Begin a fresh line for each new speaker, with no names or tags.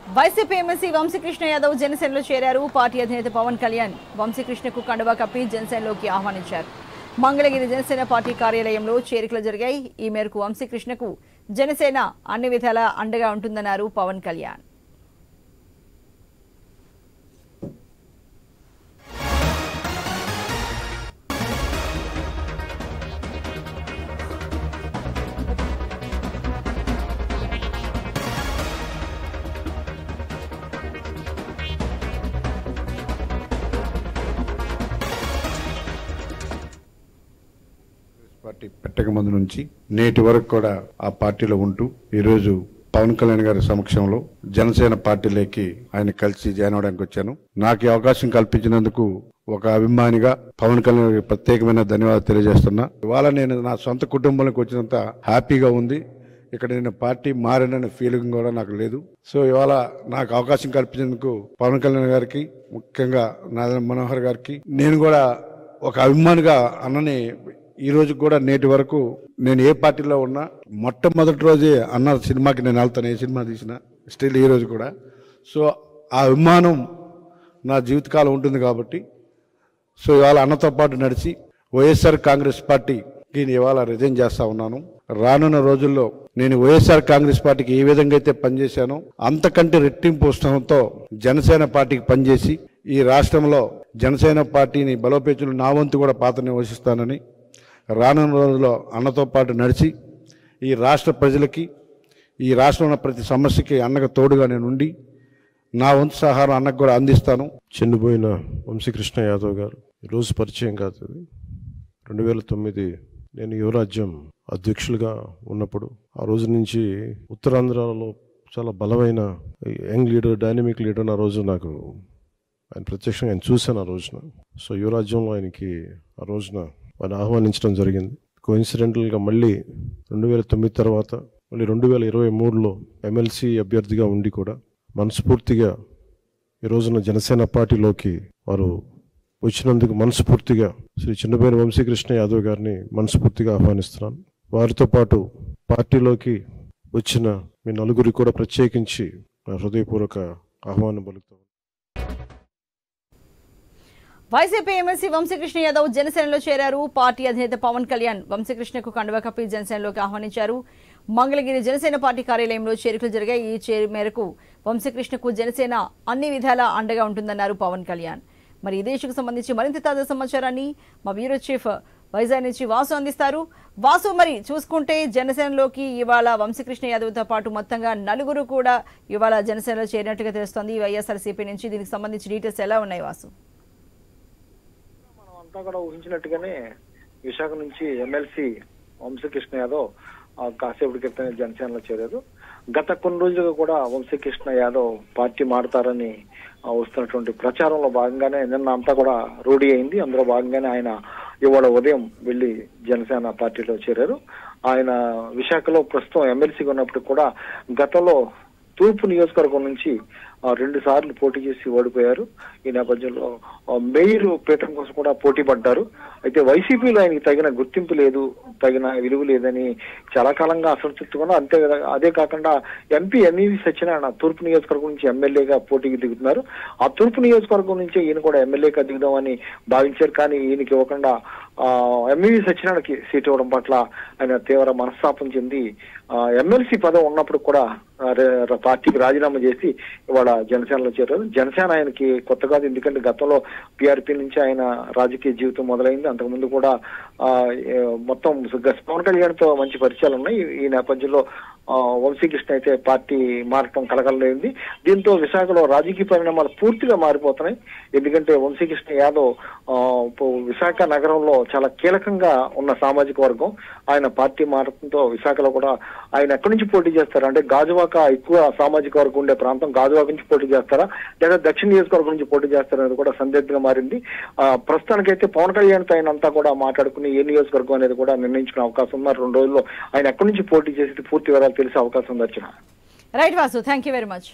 YCP MLC Vamsikrishna Yadav జనసేనలో చేరారు. Party అధినేత పవన్ కళ్యాణ్ వంశీకృష్ణకు కండువా కప్పి జనసేనలోకి ఆహ్వానించారు. మంగళగిరి జనసేన పార్టీ కార్యాలయంలో చేరికలు జరిగాయి. ఈ మేరకు వంశీకృష్ణకు జనసేన అన్ని విధాలా అండగా ఉంటుందన్నారు పవన్ కళ్యాణ్.
పార్టీ పెట్టక ముందు నుంచి నేటి వరకు కూడా ఆ పార్టీలో ఉంటూ ఈరోజు పవన్ కళ్యాణ్ గారి సమక్షంలో జనసేన పార్టీలోకి ఆయన కలిసి జాయిన్ అవడానికి వచ్చాను. నాకు ఈ అవకాశం కల్పించినందుకు ఒక అభిమానిగా పవన్ కళ్యాణ్ గారికి ప్రత్యేకమైన ధన్యవాదాలు తెలియజేస్తున్నా. ఇవాళ నేను నా సొంత కుటుంబంలోకి వచ్చినంత హ్యాపీగా ఉంది. ఇక్కడ నేను పార్టీ మారిననే ఫీలింగ్ కూడా నాకు లేదు. సో ఇవాళ నాకు అవకాశం కల్పించినందుకు పవన్ కళ్యాణ్ గారికి, ముఖ్యంగా నాదెండ్ల మనోహర్ గారికి, నేను కూడా ఒక అభిమానిగా అన్నని ఈ రోజు కూడా నేటి వరకు నేను ఏ పార్టీలో ఉన్నా మొట్టమొదటి రోజే అన్న సినిమాకి నేను వెళ్తాను, ఏ సినిమా తీసినా స్టిల్ ఈ రోజు కూడా. సో ఆ అభిమానం నా జీవితకాలం ఉంటుంది కాబట్టి సో ఇవాళ అన్నతో పాటు నడిచి వైఎస్ఆర్ కాంగ్రెస్ పార్టీకి ఇవాళ రిజైన్ చేస్తా ఉన్నాను. రానున్న రోజుల్లో నేను వైఎస్ఆర్ కాంగ్రెస్ పార్టీకి ఏ విధంగా అయితే పనిచేశానో అంతకంటే రెట్టింపు ఉత్సాహంతో జనసేన పార్టీకి పనిచేసి ఈ రాష్ట్రంలో జనసేన పార్టీని బలోపేతులు నా వంతు కూడా పాత్రని వహిస్తానని, రానున్న రోజుల్లో అన్నతో పాటు నడిచి ఈ రాష్ట్ర ప్రజలకి, ఈ రాష్ట్రంలో ప్రతి సమస్యకి అన్నకు తోడుగా నేను ఉండి నా వంతు సహారం అన్నకు కూడా అందిస్తాను.
చెండిపోయిన వంశీకృష్ణ యాదవ్ గారు ఈరోజు పరిచయం కాదు. 2009 నేను యువరాజ్యం అధ్యక్షులుగా ఉన్నప్పుడు ఆ రోజు నుంచి ఉత్తరాంధ్రలో చాలా బలమైన యంగ్ లీడర్, డైనమిక్ లీడర్. ఆ రోజు నాకు ఆయన ప్రత్యక్షంగా ఆయన చూశాను ఆ రోజున. సో యువరాజ్యంలో ఆయనకి ఆ రోజున ఆయన ఆహ్వానించడం జరిగింది. కోఇన్సిడెంటల్గా మళ్ళీ 2009 తర్వాత మళ్ళీ 2023లో ఎమ్మెల్సీ అభ్యర్థిగా ఉండి కూడా మనస్ఫూర్తిగా ఈ రోజున జనసేన పార్టీలోకి వారు వచ్చినందుకు మనస్ఫూర్తిగా శ్రీ చిన్నబోయిన వంశీకృష్ణ యాదవ్ గారిని మనస్ఫూర్తిగా ఆహ్వానిస్తున్నాను. వారితో పాటు పార్టీలోకి వచ్చిన మీ నలుగురికి కూడా ప్రత్యేకించి నా హృదయపూర్వక ఆహ్వానం పలుకుతాను.
వైసీపీ ఎమ్మెల్సీ వంశీకృష్ణ యాదవ్ జనసేనలో చేరారు. పార్టీ అధినేత పవన్ కళ్యాణ్ వంశీకృష్ణకు కండువా కప్పి జనసేనలోకి ఆహ్వానించారు. మంగళగిరి జనసేన పార్టీ కార్యాలయంలో చేరికలు జరిగాయి. ఈ మేరకు వంశీకృష్ణకు జనసేన అన్ని విధాలా అండగా ఉంటుందన్నారు పవన్ కళ్యాణ్. మరి ఇదే ఇష్యూకు సంబంధించి మరింత తాజా సమాచారాన్ని మా బ్యూరో చీఫ్ వైజాగ్ నుంచి వాసు అందిస్తారు. వాసు, మరి చూసుకుంటే జనసేనలోకి ఇవాళ వంశీకృష్ణ యాదవ్తో పాటు మొత్తంగా నలుగురు కూడా ఇవాళ జనసేనలో చేరినట్టుగా తెలుస్తోంది వైఎస్ఆర్సీపీ నుంచి. దీనికి సంబంధించి డీటెయిల్స్ ఎలా ఉన్నాయి వాసు?
అంతా కూడా ఊహించినట్టుగానే విశాఖ నుంచి ఎమ్మెల్సీ వంశీకృష్ణ యాదవ్ కాసేపటి క్రితం జనసేనలో చేరారు. గత కొన్ని రోజులుగా కూడా వంశీకృష్ణ యాదవ్ పార్టీ మారుతారని వస్తున్నటువంటి ప్రచారంలో భాగంగానే నిన్న అంతా కూడా రూఢీ అయింది. అందులో భాగంగానే ఆయన ఇవాళ ఉదయం వెళ్లి జనసేన పార్టీలో చేరారు. ఆయన విశాఖలో ప్రస్తుతం ఎమ్మెల్సీగా ఉన్నప్పుడు కూడా గతంలో తూర్పు నియోజకవర్గం నుంచి 2 సార్లు పోటీ చేసి ఓడిపోయారు. ఈ నేపథ్యంలో మేయర్ పీఠం కోసం కూడా పోటీ పడ్డారు. అయితే వైసీపీలో ఆయనకి తగిన గుర్తింపు లేదు, తగిన విలువ లేదని చాలా కాలంగా అసంతృప్తిగా, అదే కాకుండా ఎంపీ ఎంఈవి సత్యనారాయణ తూర్పు నియోజకవర్గం నుంచి ఎమ్మెల్యేగా పోటీకి దిగుతున్నారు. ఆ తూర్పు నియోజకవర్గం నుంచి ఈయన కూడా ఎమ్మెల్యేగా దిగుదామని భావించారు. కానీ ఈయనకి ఇవ్వకుండా ఎంఈవి సత్యనారాయణకి సీట్ ఇవ్వడం పట్ల ఆయన తీవ్ర మనస్తాపం చెంది ఎమ్మెల్సీ పదవి ఉన్నప్పుడు కూడా పార్టీకి రాజీనామా చేసి ఇవాళ జనసేనలో చేరారు. జనసేన ఆయనకి కొత్త కాదు, ఎందుకంటే గతంలో పీఆర్పీ నుంచి ఆయన రాజకీయ జీవితం మొదలైంది. అంతకుముందు కూడా మొత్తం పవన్ కళ్యాణ్ తో మంచి పరిచయాలు ఉన్నాయి. ఈ నేపథ్యంలో వంశీకృష్ణ అయితే పార్టీ మారటం కలకలైంది. దీంతో విశాఖలో రాజకీయ పరిణామాలు పూర్తిగా మారిపోతున్నాయి. ఎందుకంటే వంశీకృష్ణ యాదవ్ విశాఖ నగరంలో చాలా కీలకంగా ఉన్న సామాజిక వర్గం. ఆయన పార్టీ మారటంతో విశాఖలో కూడా ఆయన ఎక్కడి నుంచి పోటీ చేస్తారు అంటే గాజువాక ఎక్కువ సామాజిక వర్గం ఉండే ప్రాంతం, గాజువాక నుంచి పోటీ చేస్తారా లేదా దక్షిణ నియోజకవర్గం నుంచి పోటీ చేస్తారనేది కూడా సందిగ్ధంగా మారింది. ప్రస్తుతానికైతే పవన్ కళ్యాణ్ తో ఆయన అంతా కూడా మాట్లాడుకుని ఏ నియోజకవర్గం అనేది కూడా నిర్ణయించుకునే అవకాశం ఉన్నారు. 2 రోజుల్లో ఆయన ఎక్కడి నుంచి పోటీ చేసి పూర్తి వివరాలు తెలిసే అవకాశం ఉంది.
Right Vasu, thank you very much.